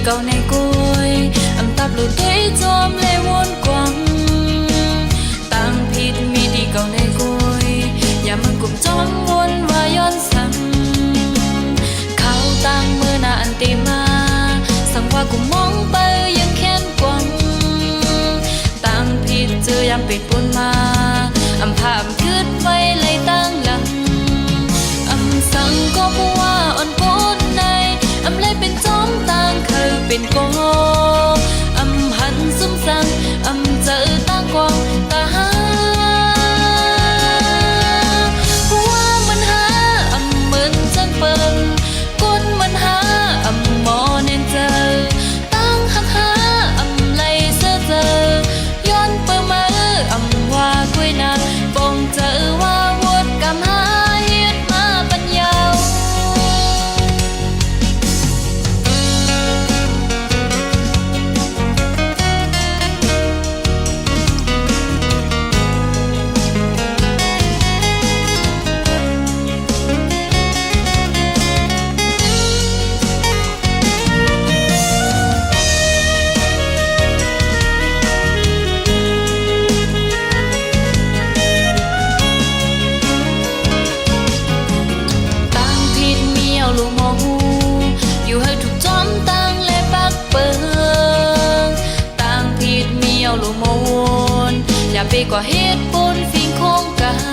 câu này côi âm tập lùi thấy chôm lê muôn quăng tăng thịt mi đi câu này côiอย่ามันกุมจ้องวนว่าย้อนสั่งเขาตั้งมือหน้าอันตีมาสั่งว่ากุมมองไปยังแค้นกวังตั้งผิดเจอยามปิดปุ่นมาอำภาพคืดไว้เลยตั้งหลังอำสั่งก็ผู้ว่าอ่อนปนในอำเลยเป็นจอมต่างเคยเป็นโกอำหันซุ่มสั่งอำเจอตั้งกวางตาหาผู้ว่ามันหาอำเหมือนจังเปิลก้นมันหาอำหมอเน้นเจอตั้งหักหาอำเลยเสื้อเจอย้อนเปิดมาอำว่าคุยนานปงเจอว่าวุดกำหาเฮ็ดมาปัญญาลูกมองหูอยู่ให้ถูกจอมตั้งและปักเปิงตั้งผิดมีเอาลูกมองวนอย่าไปก่อเหตุปนสิ่งโครงการ